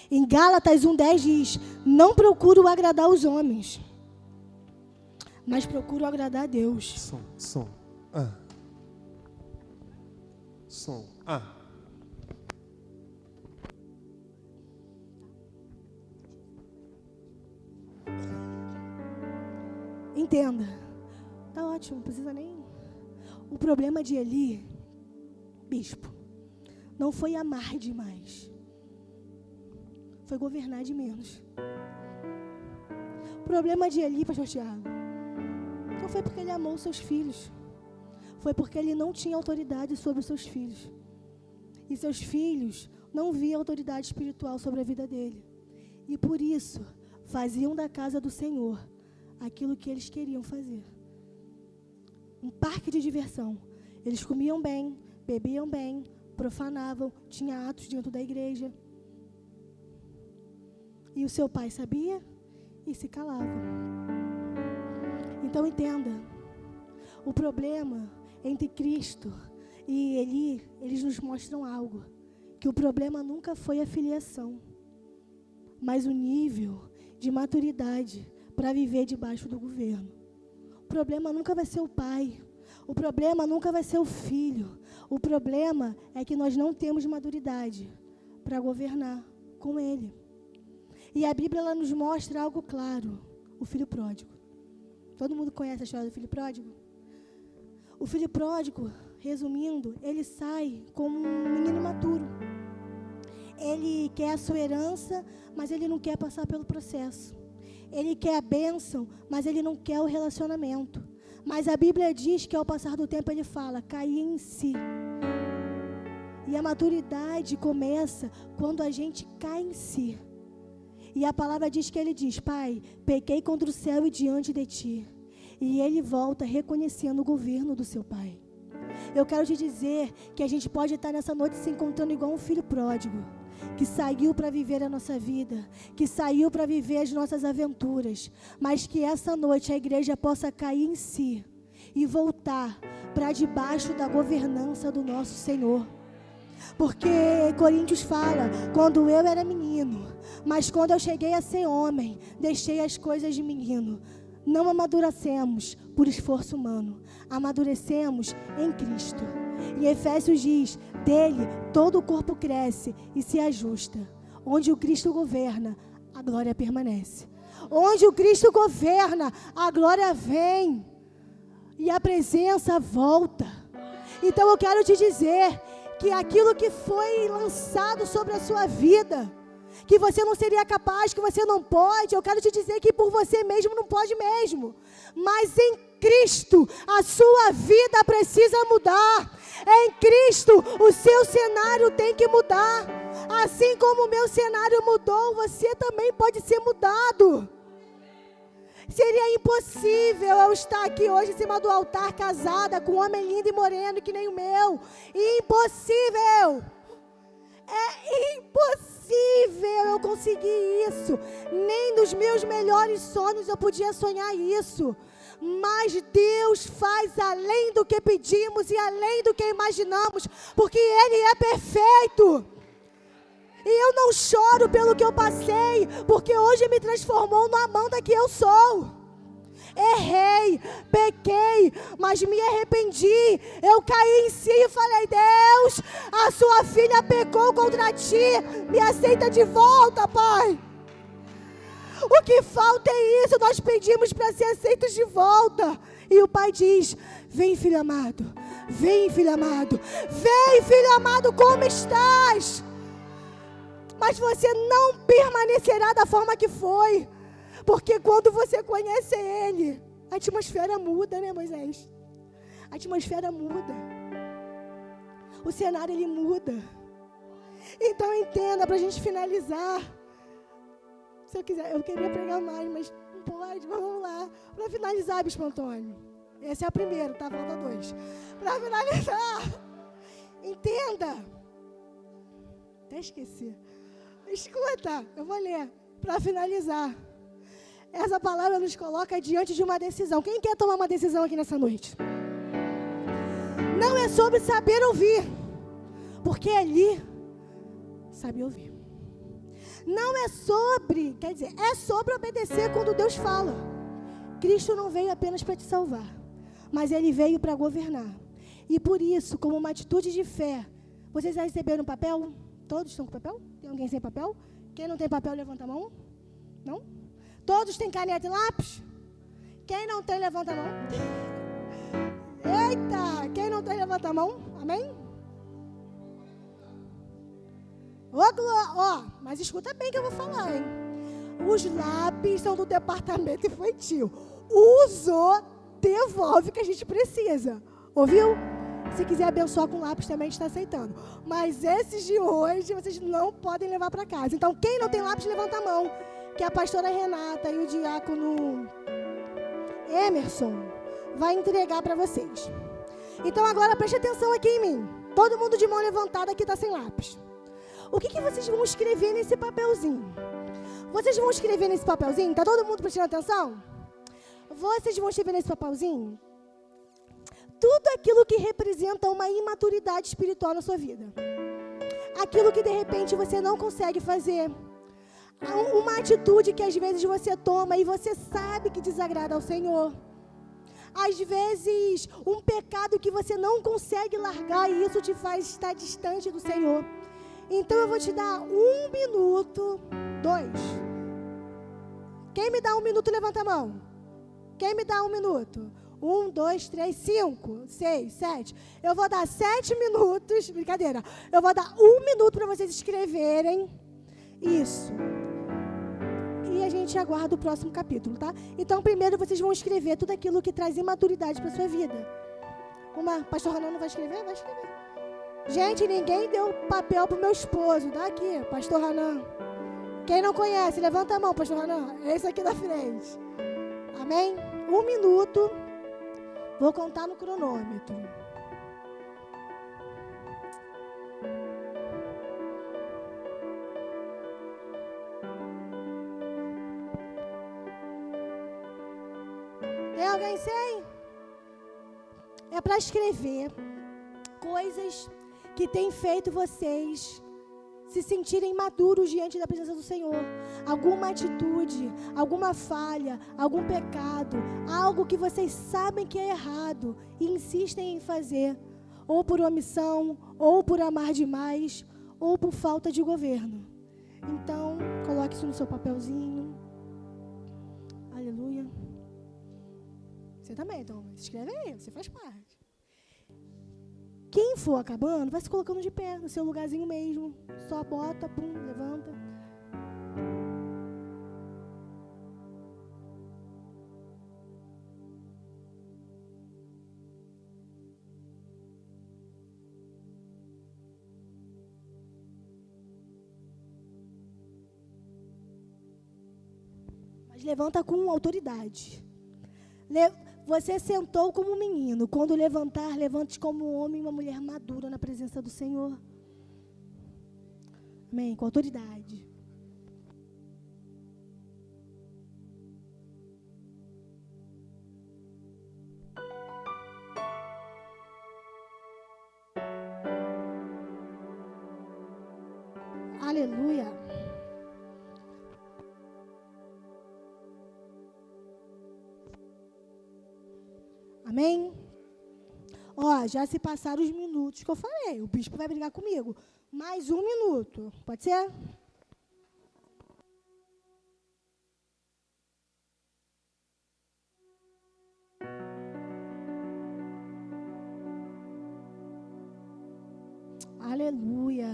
Em Gálatas 1:10 diz: não procuro agradar os homens, mas procuro agradar a Deus. Som. Entenda. Tá ótimo, não precisa nem... O problema de Eli, bispo, não foi amar demais. Foi governar de menos. O problema de Eli, pastor Tiago, não foi porque ele amou seus filhos. Foi porque ele não tinha autoridade sobre os seus filhos. E seus filhos não viam autoridade espiritual sobre a vida dele. E por isso, faziam da casa do Senhor aquilo que eles queriam fazer. Um parque de diversão. Eles comiam bem, bebiam bem, profanavam, tinha atos dentro da igreja. E o seu pai sabia e se calava. Então entenda, o problema entre Cristo e Eli, eles nos mostram algo, que o problema nunca foi a filiação, mas o nível de maturidade para viver debaixo do governo. O problema nunca vai ser o pai, o problema nunca vai ser o filho, o problema é que nós não temos maturidade para governar com ele. E a Bíblia ela nos mostra algo claro, o filho pródigo. Todo mundo conhece a história do filho pródigo? O filho pródigo, resumindo, ele sai como um menino imaturo. Ele quer a sua herança, mas ele não quer passar pelo processo. Ele quer a bênção, mas ele não quer o relacionamento. Mas a Bíblia diz que ao passar do tempo ele fala, cair em si. E a maturidade começa quando a gente cai em si. E a palavra diz que ele diz, pai, pequei contra o céu e diante de ti. E ele volta reconhecendo o governo do seu pai. Eu quero te dizer que a gente pode estar nessa noite se encontrando igual um filho pródigo, que saiu para viver a nossa vida, que saiu para viver as nossas aventuras, mas que essa noite a igreja possa cair em si e voltar para debaixo da governança do nosso Senhor. Porque Coríntios fala, quando eu era menino, mas quando eu cheguei a ser homem, deixei as coisas de menino. Não amadurecemos por esforço humano, amadurecemos em Cristo. E Efésios diz, dele todo o corpo cresce e se ajusta. Onde o Cristo governa, a glória permanece. Onde o Cristo governa, a glória vem e a presença volta. Então eu quero te dizer que aquilo que foi lançado sobre a sua vida, que você não seria capaz, que você não pode, eu quero te dizer que por você mesmo não pode mesmo. Mas em Cristo, a sua vida precisa mudar. Em Cristo, o seu cenário tem que mudar. Assim como o meu cenário mudou, você também pode ser mudado. Seria impossível eu estar aqui hoje em cima do altar casada com um homem lindo e moreno que nem o meu. Impossível. É impossível eu conseguir isso. Nem nos meus melhores sonhos eu podia sonhar isso. Mas Deus faz além do que pedimos e além do que imaginamos, porque Ele é perfeito. E eu não choro pelo que eu passei, porque hoje me transformou no Amanda que eu sou. Errei, pequei, mas me arrependi. Eu caí em si e falei, Deus, a sua filha pecou contra ti, me aceita de volta, Pai. O que falta é isso, nós pedimos para ser aceitos de volta. E o Pai diz, vem filho amado, vem filho amado, vem filho amado, como estás? Mas você não permanecerá da forma que foi. Porque quando você conhece Ele, a atmosfera muda, né, Moisés? A atmosfera muda. O cenário, ele muda. Então entenda, para a gente finalizar. Se eu quiser, eu queria pregar mais, mas não pode, mas vamos lá. Para finalizar, Bispo Antônio. Esse é o primeiro, tá? Falta 2. Para finalizar. Entenda. Até esqueci. Escuta, eu vou ler. Para finalizar. Essa palavra nos coloca diante de uma decisão. Quem quer tomar uma decisão aqui nessa noite? Não é sobre saber ouvir. Porque ali, sabe ouvir. Não é sobre, quer dizer, é sobre obedecer quando Deus fala. Cristo não veio apenas para te salvar, mas Ele veio para governar. E por isso, como uma atitude de fé, vocês já receberam papel? Todos estão com papel? Tem alguém sem papel? Quem não tem papel, levanta a mão. Não? Todos têm caneta e lápis? Quem não tem, levanta a mão. Eita! Quem não tem, levanta a mão. Amém? Ó, mas escuta bem que eu vou falar, hein? Os lápis são do departamento infantil. Usou, devolve que a gente precisa. Ouviu? Se quiser abençoar com lápis também, a gente está aceitando. Mas esses de hoje, vocês não podem levar para casa. Então, quem não tem lápis, levanta a mão. Que a pastora Renata e o diácono Emerson vai entregar para vocês. Então, agora preste atenção aqui em mim. Todo mundo de mão levantada aqui está sem lápis. O que vocês vão escrever nesse papelzinho? Vocês vão escrever nesse papelzinho? Está todo mundo prestando atenção? Vocês vão escrever nesse papelzinho tudo aquilo que representa uma imaturidade espiritual na sua vida. Aquilo que de repente você não consegue fazer. Uma atitude que às vezes você toma e você sabe que desagrada ao Senhor. Às vezes um pecado que você não consegue largar e isso te faz estar distante do Senhor. Então eu vou te dar 1 minuto, 2. Quem me dá 1 minuto, levanta a mão. Quem me dá 1 minuto? 1, 2, 3, 5, 6, 7. Eu vou dar 7 minutos, brincadeira. Eu vou dar 1 minuto para vocês escreverem isso. E a gente aguarda o próximo capítulo, tá? Então, primeiro vocês vão escrever tudo aquilo que traz imaturidade para sua vida. Pastor Hanan não vai escrever? Vai escrever. Gente, ninguém deu papel pro meu esposo. Dá aqui, Pastor Hanan. Quem não conhece, levanta a mão, Pastor Hanan. Esse aqui da frente. Amém? 1 minuto. Vou contar no cronômetro. alguém sem? É para escrever coisas que têm feito vocês se sentirem maduros diante da presença do Senhor. Alguma atitude, alguma falha, algum pecado, algo que vocês sabem que é errado e insistem em fazer, ou por omissão, ou por amar demais, ou por falta de governo. Então, coloque isso no seu papelzinho. Aleluia. Você também, então, escreve aí, você faz parte. Quem for acabando, vai se colocando de pé, no seu lugarzinho mesmo. Só bota, pum, levanta. Mas levanta com autoridade. Você sentou como um menino. Quando levantar, levante como um homem e uma mulher madura na presença do Senhor. Amém? Com autoridade. Aleluia. Amém? Ó, já se passaram os minutos que eu falei. O bispo vai brigar comigo. Mais 1 minuto. Pode ser? Aleluia.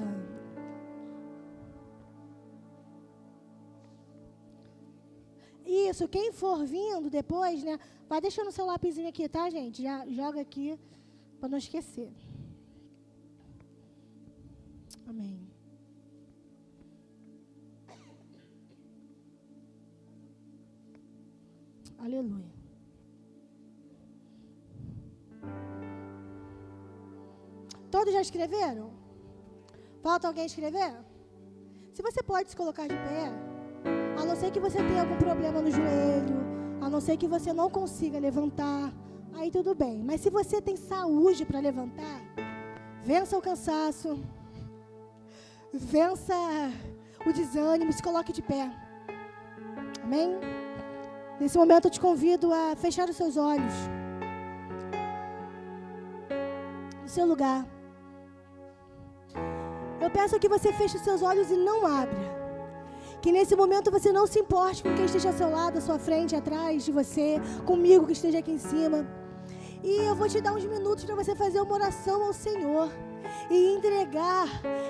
Isso, quem for vindo depois, né? Vai deixando o seu lapisinho aqui, tá, gente? Já joga aqui para não esquecer. Amém. Aleluia. Todos já escreveram? Falta alguém escrever? Se você pode se colocar de pé, a não ser que você tenha algum problema no joelho, a não ser que você não consiga levantar, aí tudo bem. Mas se você tem saúde para levantar, vença o cansaço, vença o desânimo, se coloque de pé. Amém? Nesse momento eu te convido a fechar os seus olhos. No seu lugar. Eu peço que você feche os seus olhos e não abra. Que nesse momento você não se importe com quem esteja ao seu lado, à sua frente, atrás de você, comigo que esteja aqui em cima. E eu vou te dar uns minutos para você fazer uma oração ao Senhor e entregar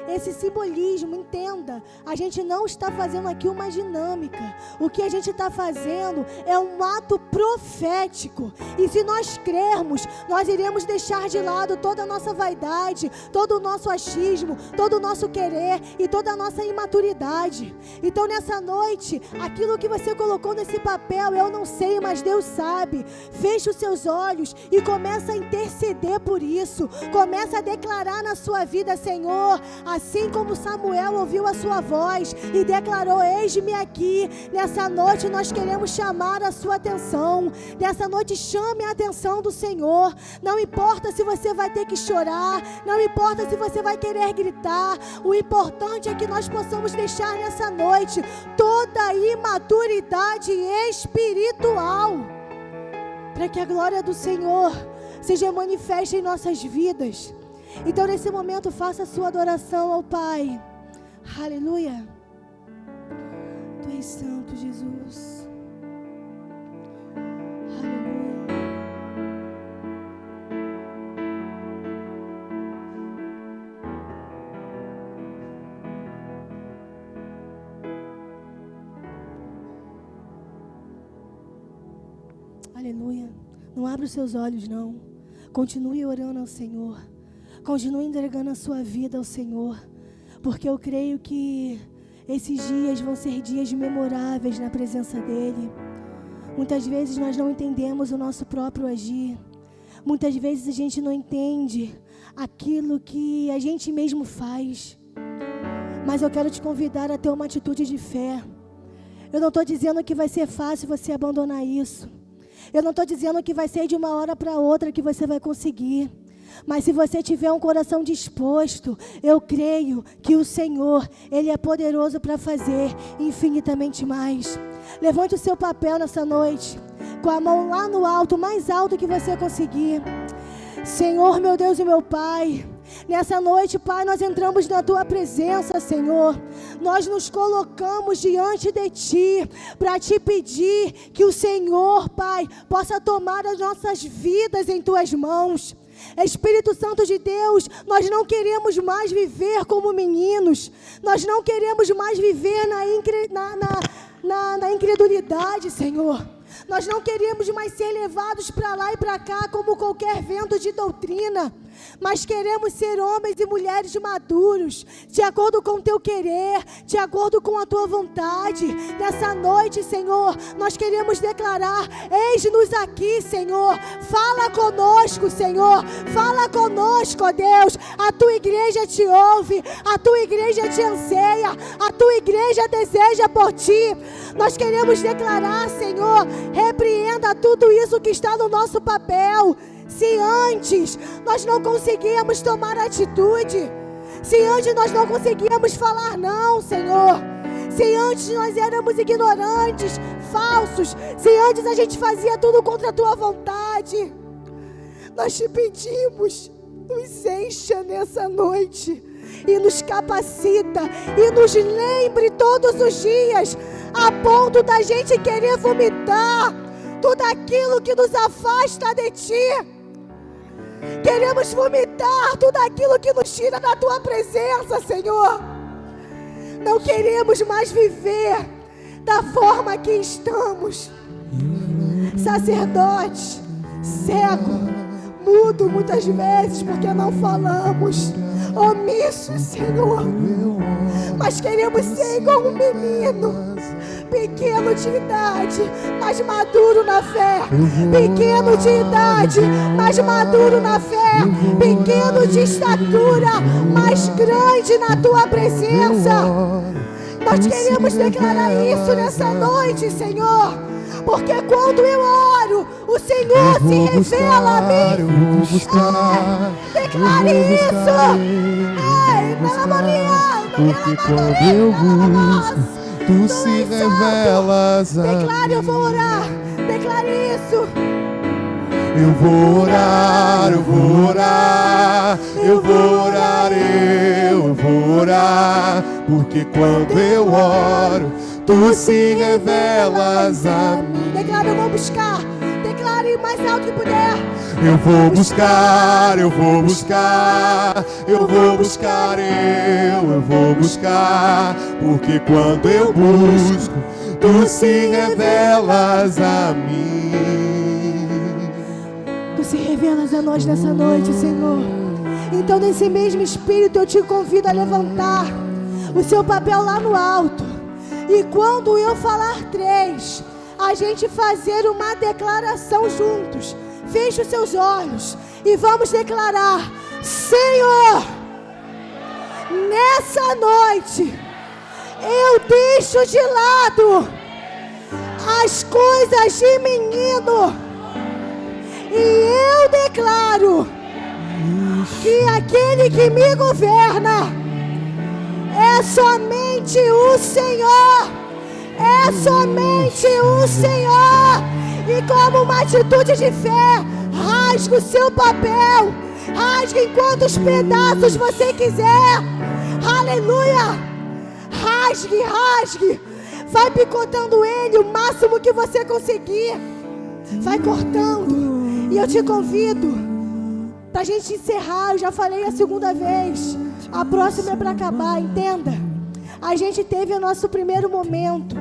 esse simbolismo. Entenda, a gente não está fazendo aqui uma dinâmica. O que a gente está fazendo é um ato profético. E se nós crermos, nós iremos deixar de lado toda a nossa vaidade, todo o nosso achismo, todo o nosso querer e toda a nossa imaturidade. Então nessa noite, aquilo que você colocou nesse papel, eu não sei, mas Deus sabe. Feche os seus olhos e começa a interceder por isso. Começa a declarar na sua vida: Senhor, assim como Samuel ouviu a sua voz e declarou: eis-me aqui. Nessa noite nós queremos chamar a sua atenção. Nessa noite chame a atenção do Senhor. Não importa se você vai ter que chorar, não importa se você vai querer gritar. O importante é que nós possamos deixar nessa noite toda a imaturidade espiritual, para que a glória do Senhor seja manifesta em nossas vidas. Então nesse momento faça a sua adoração ao Pai. Aleluia. Tu és santo, Jesus. Aleluia. Aleluia. Não abra os seus olhos, não. Continue orando ao Senhor. Continue entregando a sua vida ao Senhor, porque eu creio que esses dias vão ser dias memoráveis na presença dEle. Muitas vezes nós não entendemos o nosso próprio agir. Muitas vezes a gente não entende aquilo que a gente mesmo faz. Mas eu quero te convidar a ter uma atitude de fé. Eu não estou dizendo que vai ser fácil você abandonar isso. Eu não estou dizendo que vai ser de uma hora para outra que você vai conseguir. Mas se você tiver um coração disposto, eu creio que o Senhor, Ele é poderoso para fazer infinitamente mais. Levante o seu papel nessa noite, com a mão lá no alto, o mais alto que você conseguir. Senhor, meu Deus e meu Pai, nessa noite, Pai, nós entramos na Tua presença, Senhor. Nós nos colocamos diante de Ti para Te pedir que o Senhor, Pai, possa tomar as nossas vidas em Tuas mãos. Espírito Santo de Deus, nós não queremos mais viver como meninos. Nós não queremos mais viver na incredulidade, Senhor. Nós não queremos mais ser levados para lá e para cá como qualquer vento de doutrina, mas queremos ser homens e mulheres maduros, de acordo com o Teu querer, de acordo com a Tua vontade. Nessa noite, Senhor, nós queremos declarar: eis-nos aqui, Senhor. Fala conosco, Senhor. Fala conosco, ó Deus. A Tua igreja te ouve, a Tua igreja te anseia, a Tua igreja deseja por Ti. Nós queremos declarar, Senhor, repreenda tudo isso que está no nosso papel. Se antes nós não conseguíamos tomar atitude, se antes nós não conseguíamos falar não, Senhor, se antes nós éramos ignorantes, falsos, se antes a gente fazia tudo contra a Tua vontade, nós Te pedimos, nos encha nessa noite e nos capacita e nos lembre todos os dias, a ponto da gente querer vomitar tudo aquilo que nos afasta de Ti. Queremos vomitar tudo aquilo que nos tira da Tua presença, Senhor. Não queremos mais viver da forma que estamos. Sacerdote, cego, mudo muitas vezes porque não falamos, omisso, Senhor. Mas queremos ser igual um menino, pequeno de idade, mas maduro na fé. Pequeno de idade, mas maduro na fé. Pequeno de estatura, mas grande na Tua presença. Nós queremos declarar isso nessa noite, Senhor, porque quando eu oro, o Senhor se revela a mim. Declare isso. Porque quando eu busco, Tu se revelas a mim. Declare, eu vou orar. Declare isso. Eu vou orar, eu vou orar, eu vou orar, eu vou orar. Porque quando eu oro, Tu se revelas a mim. Declare, eu vou buscar. Declare mais alto que puder. Eu vou buscar, eu vou buscar, eu vou buscar, eu vou buscar. Porque quando eu busco, Tu se revelas a mim. Tu se revelas a nós nessa noite, Senhor. Então, nesse mesmo espírito, eu te convido a levantar o seu papel lá no alto. E quando eu falar 3, a gente fazer uma declaração juntos. Feche os seus olhos e vamos declarar: Senhor, nessa noite eu deixo de lado as coisas de menino e eu declaro que aquele que me governa é somente o Senhor. É somente o Senhor. E como uma atitude de fé, rasgue o seu papel, rasgue em quantos pedaços você quiser. Aleluia. Rasgue, rasgue. Vai picotando ele o máximo que você conseguir. Vai cortando. E eu te convido pra gente encerrar. Eu já falei a segunda vez. A próxima é para acabar, entenda. A gente teve o nosso primeiro momento.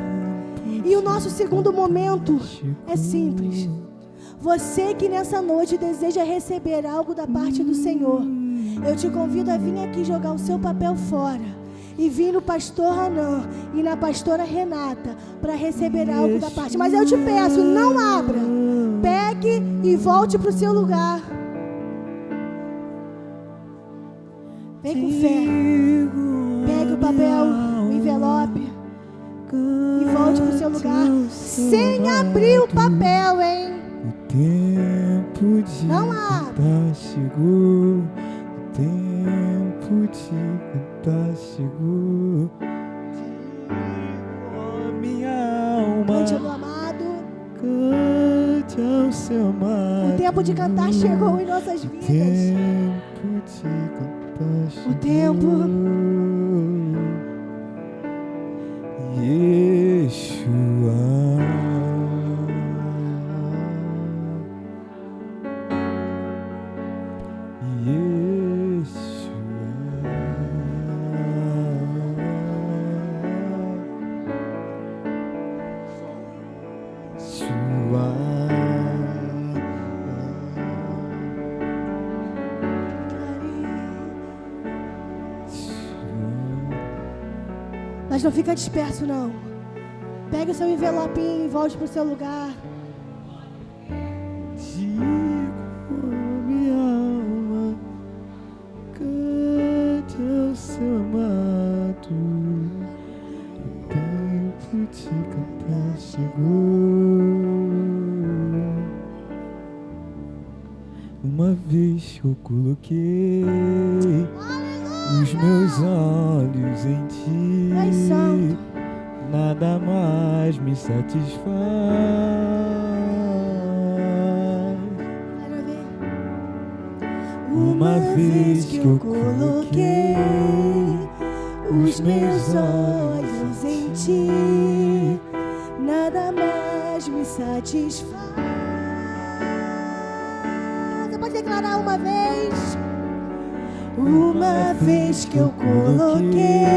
E o nosso segundo momento é simples. Você que nessa noite deseja receber algo da parte do Senhor, eu te convido a vir aqui jogar o seu papel fora e vir no pastor Hanan e na pastora Renata para receber algo da parte. Mas eu te peço, não abra. Pegue e volte para o seu lugar. Vem com fé. Pegue o papel, o envelope e volte para o seu lugar sem abrir o papel, hein? tempo de Não abre. cantar chegou. O tempo de cantar chegou. Digo, minha alma, Cante ao amado. cante ao seu amado. O tempo de cantar chegou em nossas O vidas. tempo de cantar chegou. O tempo. Yeshua. Mas não fica disperso, não. Pega o seu envelopinho e volte para o seu lugar. Digo, minha alma, cante ao seu amado. O tempo de cantar chegou. Uma vez eu coloquei os meus olhos em ti, Pai Santo, nada mais me satisfaz. quero ver. Uma vez que eu coloquei os meus olhos em ti, nada mais me satisfaz. Você pode declarar uma vez? Uma vez que eu coloquei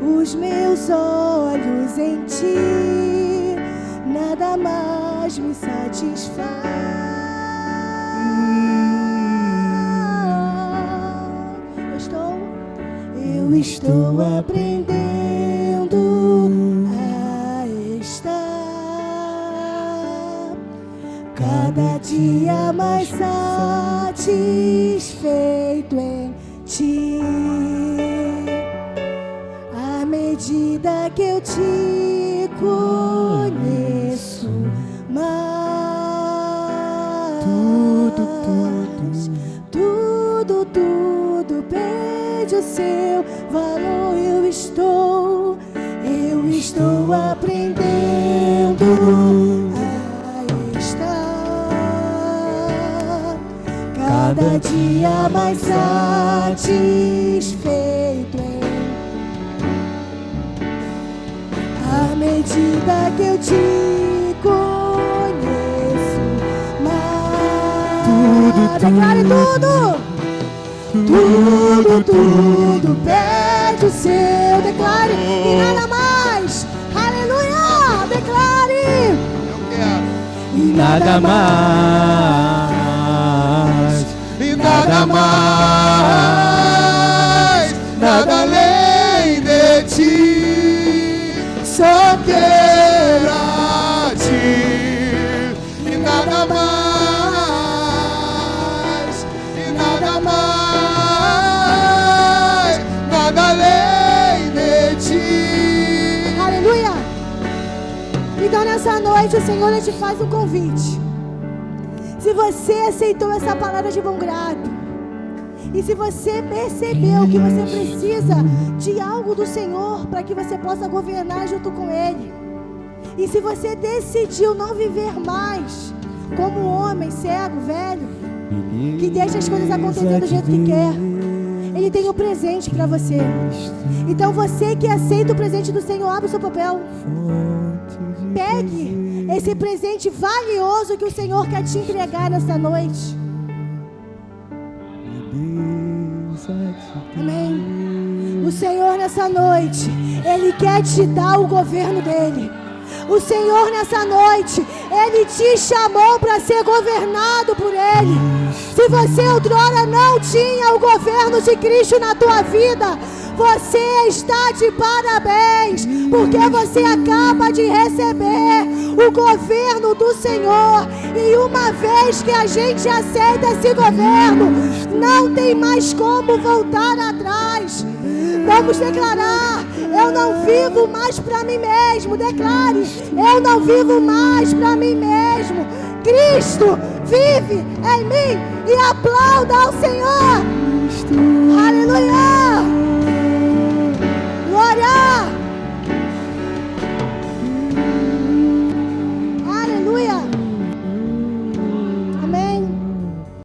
os meus olhos em ti, nada mais me satisfaz. Eu estou aprendendo a estar cada dia mais satisfeito em ti. À medida que eu te conheço mais, tudo perde o seu valor. Eu estou aprendendo a estar cada dia mais satisfeito em. À medida que eu te conheço mais, declare tudo perde o seu, declare, e nada mais, aleluia, declare, Eu quero. e nada mais, E nada mais, nada além de ti, só quero a ti. E nada mais, e nada mais, nada além de ti. aleluia. Então nessa noite o Senhor te faz um convite. Se você aceitou essa palavra de bom grado, e se você percebeu que você precisa de algo do Senhor para que você possa governar junto com Ele, e se você decidiu não viver mais como um homem cego, velho, que deixa as coisas acontecer do jeito que quer, Ele tem um presente para você. Então você que aceita o presente do Senhor, abre o seu papel. Pegue esse presente valioso que o Senhor quer te entregar nessa noite. Amém. O Senhor nessa noite, Ele quer te dar o governo dEle. O Senhor nessa noite, Ele te chamou para ser governado por Ele. Se você outrora não tinha o governo de Cristo na tua vida, você está de parabéns, porque você acaba de receber o governo do Senhor. E uma vez que a gente aceita esse governo, não tem mais como voltar atrás. Vamos declarar: eu não vivo mais para mim mesmo. Declare: eu não vivo mais para mim mesmo. Cristo vive em mim. E aplauda ao Senhor. Cristo